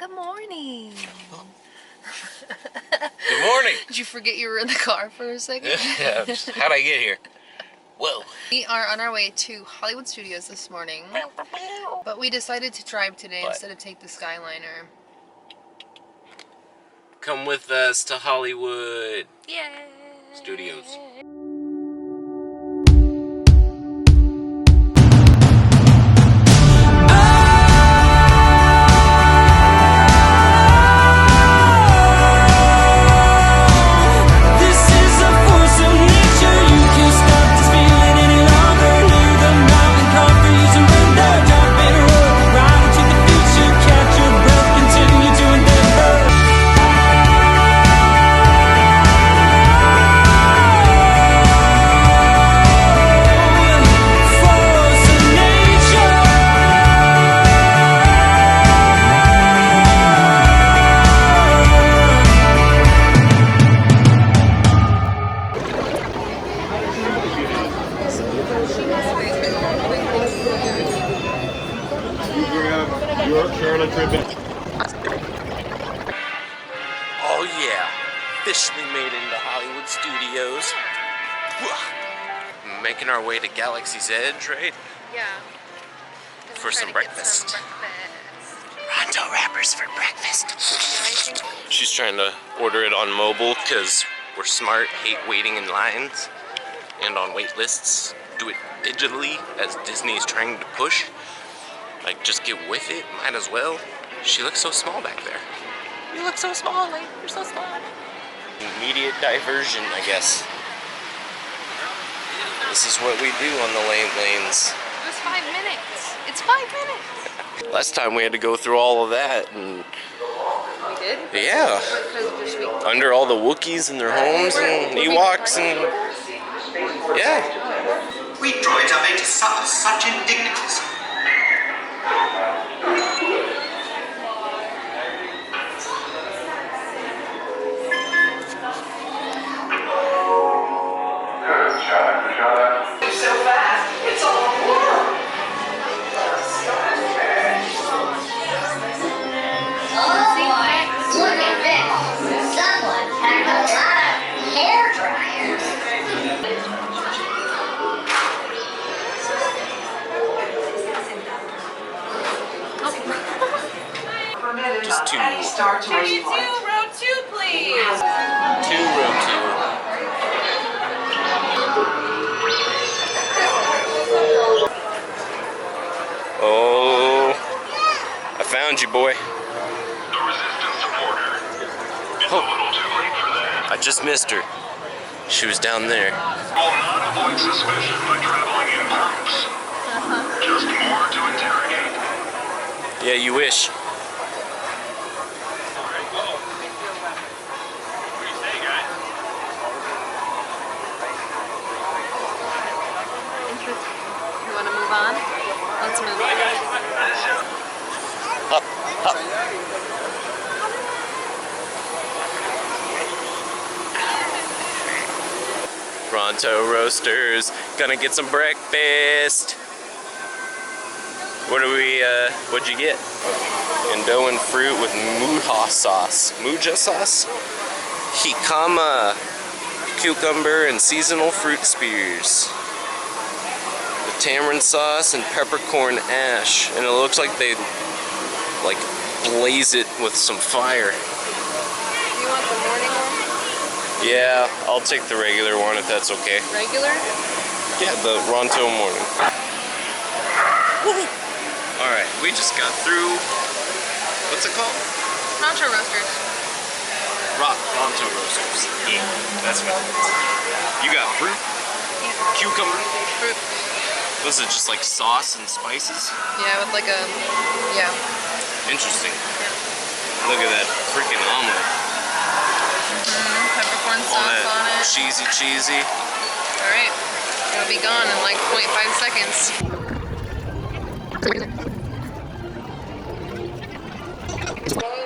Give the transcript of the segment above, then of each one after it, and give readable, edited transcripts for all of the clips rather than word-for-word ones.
Good morning. Good morning. Did you forget you were in the car for a second? Yeah, how'd I get here? Whoa. We are on our way to Hollywood Studios this morning, but we decided to drive today instead of take the Skyliner. Come with us to Hollywood Yay! Studios. Oh yeah, officially made it into Hollywood Studios. Making our way to Galaxy's Edge, right? Yeah. For some breakfast. Ronto wrappers for breakfast. She's trying to order it on mobile because we're smart, hate waiting in lines and on wait lists. Do it digitally as Disney's trying to push. Like, just get with it, might as well. She looks so small back there. You look so small, like, you're so small. Immediate diversion, I guess. This is what we do on the lanes. It was 5 minutes. It's 5 minutes. Last time we had to go through all of that, and We did? yeah, under all the Wookiees and their homes and Ewoks and yeah. We droids are made to suffer such indignities. So fast, it's all warm. Look at this. Someone packed a lot of hair dryers. Just two. Row 2, please. 2 row 2. Oh, I found you, boy. The resistance supporter. It's a little too late for that. I just missed her. She was down there. Will not avoid suspicion by traveling in groups. Just more to interrogate. Yeah, you wish. You want to move on? Let's move on. Ronto Roasters, gonna get some breakfast. What'd you get? Indoan fruit with muja sauce. Muja sauce? Jicama, cucumber, and seasonal fruit spears. With tamarind sauce and peppercorn ash. And it looks like they, like, blaze it with some fire. You want the morning one? Yeah, I'll take the regular one if that's okay. Regular? Yeah, the Ronto morning. Alright, we just got through, what's it called? Ronto Roasters. Ronto Roasters. Yeah, that's what it is. You got fruit? Yeah. Cucumber? Fruit. Was it just like sauce and spices? Yeah, with like a, yeah. Interesting. Look at that freaking omelet. Peppercorn All sauce on that it. cheesy. Alright. It'll be gone in like 0.5 seconds.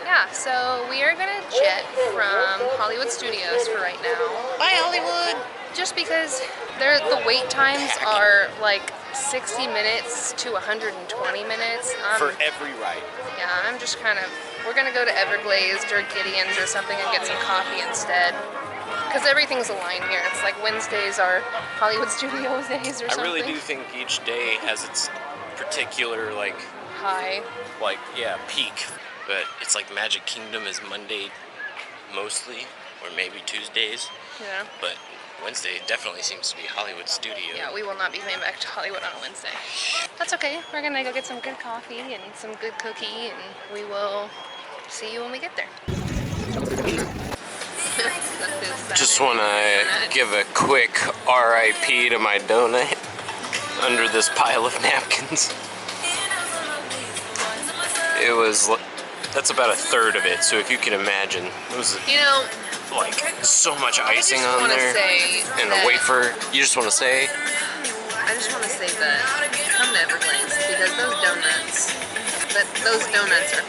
Yeah, so we are gonna jet from Hollywood Studios for right now. Bye, Hollywood! Just because the wait times are like 60 minutes to 120 minutes. For every ride. Yeah, I'm just kind of We're gonna go to Everglazed or Gideon's or something and get some coffee instead. Because everything's aligned here. It's like Wednesdays are Hollywood Studios days or something. I really do think each day has its particular like peak. But it's like Magic Kingdom is Monday mostly, or maybe Tuesdays. Yeah. But Wednesday definitely seems to be Hollywood Studio. Yeah, we will not be coming back to Hollywood on a Wednesday. That's okay. We're gonna go get some good coffee and some good cookie, and we will see you when we get there. Just want to give a quick RIP to my donut under this pile of napkins. That's about a third of it, so if you can imagine, it was like so much icing on there and a wafer. You just want to say? I just want to say that come to Everglades because those donuts are.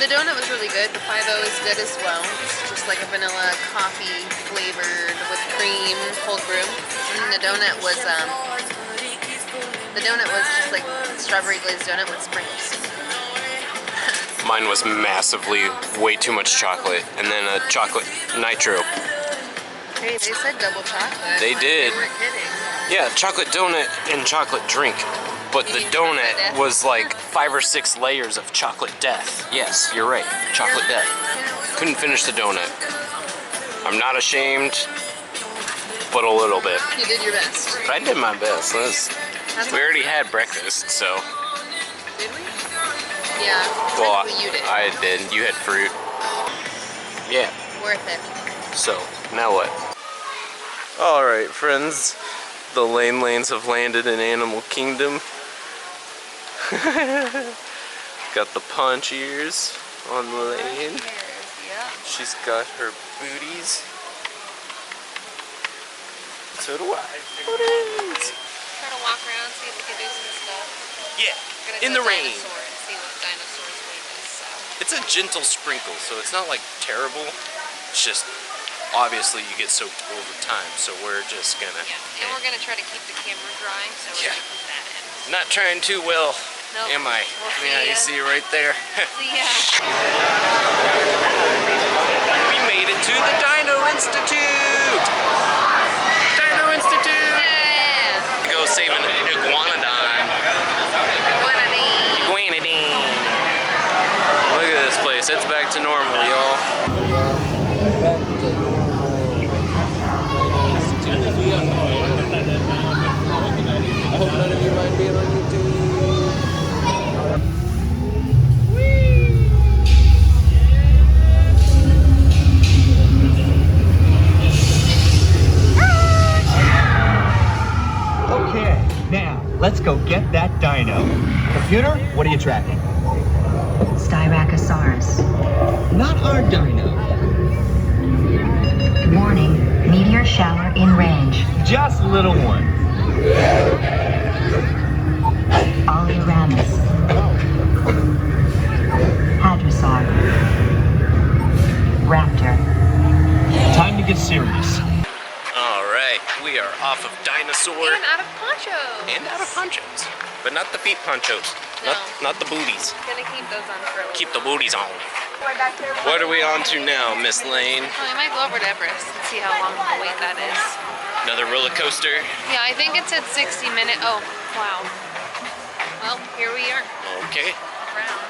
The donut was really good. The 5-0 is good as well. It's just like a vanilla coffee flavored with cream, cold brew. And the donut was just like strawberry glazed donut with sprinkles. Mine was massively way too much chocolate, and then a chocolate nitro. Hey, they said double chocolate. They did. They weren't kidding. Yeah, chocolate donut and chocolate drink. But the donut was like 5 or 6 layers of chocolate death. Yes, you're right. Chocolate death. Couldn't finish the donut. I'm not ashamed, but a little bit. You did your best. But I did my best. We already had breakfast, so. Did we? Yeah. Well, you did. I did. You had fruit. Yeah. Worth it. So, now what? Alright, friends. The lanes have landed in Animal Kingdom. Got the paunch ears on the lane. Yeah. She's got her booties. So do I. Booties. Try to walk around, see if we can do some stuff. Yeah, in the rain. And see what dinosaurs made this, so. It's a gentle sprinkle, so it's not like terrible. It's just obviously you get soaked over time, so we're just gonna. Yeah, and we're gonna try to keep the camera dry, so we're gonna put that in. Not trying too well. Nope. Am I? We'll Yeah, you see it right there. See ya. We made it to the Dino Institute! Dino Institute! Yeah. Go save an iguanodon. Iguanodine. Look at this place. It's back to normal, y'all. I hope none of you mind being on YouTube. Okay, now let's go get that dino. Computer, what are you tracking? Styracosaurus. Not our dino. Warning, meteor shower in range. Just little one. Oleoramus. Hadrosaur. Raptor. Time to get serious. Alright, we are off of Dinosaur. And out of ponchos. And out of ponchos. But not the feet ponchos. No. Not the booties. Gonna keep those on for a little. Keep the booties on. What are we on to now, Miss Lane? Oh, we might go over to Everest and see how long of a wait that is. Another roller coaster? Yeah, I think it said 60 minutes. Oh, wow. Well, here we are. Okay. Around.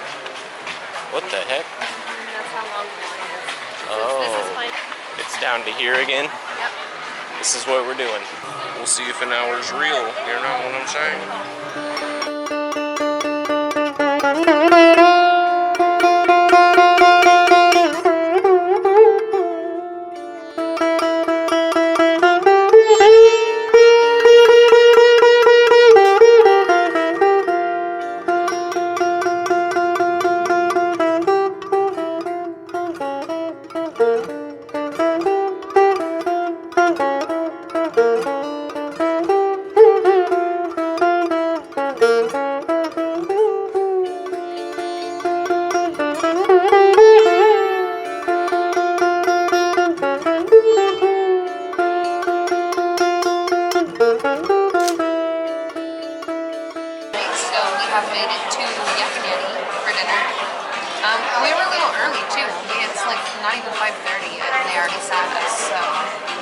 What the heck? That's how long the line is. Oh. This is fine. It's down to here again? Yep. This is what we're doing. We'll see if an hour's real. You know what I'm saying? We were a little early too. It's like not even 5:30 yet, and they already sat us. So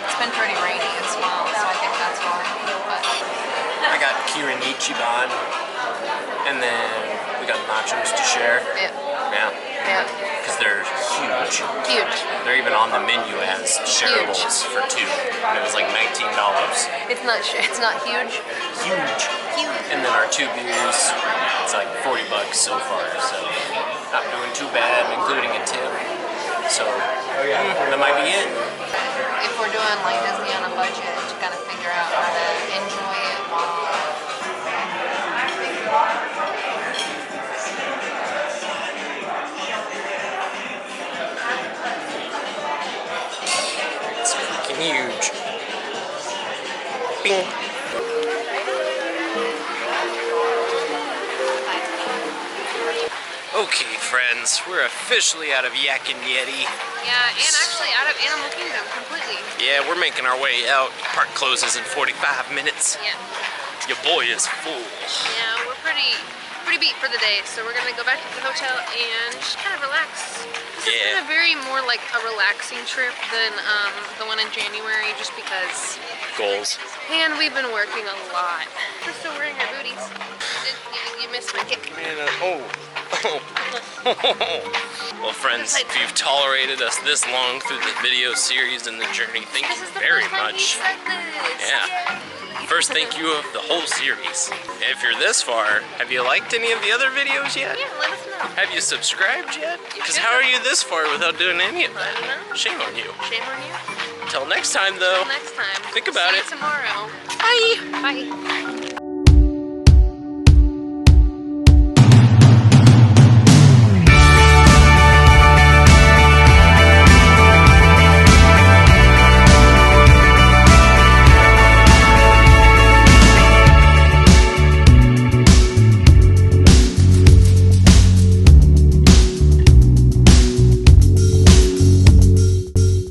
it's been pretty rainy as well. So I think that's why. But I got Kira and Ichiban, and then we got nachos to share. yeah. Because they're huge. Huge. They're even on the menu as shareables for 2, and it was like $19. It's not huge. Huge. And then our 2 beers, it's like $40 so far, so not doing too bad, including a tip. So that might be it. If we're doing like Disney on a budget, to kind of figure out how to enjoy it while. It's freaking huge. Bing. Okay, friends, we're officially out of Yak Yeti. Yeah, and actually out of Animal Kingdom completely. Yeah, we're making our way out. Park closes in 45 minutes. Yeah. Your boy is full. Yeah, we're pretty beat for the day, so we're gonna go back to the hotel and just kind of relax. This has been a very more like a relaxing trip than the one in January, just because. Goals. And we've been working a lot. We're still wearing our booties. You missed my kick. Man, Well, friends, if you've tolerated us this long through the video series and the journey, thank you very much. Yeah. First, thank you of the whole series. If you're this far, have you liked any of the other videos yet? Yeah, let us know. Have you subscribed yet? Because how are you this far without doing any of that? I don't know. Shame on you. Shame on you. Till next time, though. Till next time. Think about See it. you tomorrow. Bye. Bye.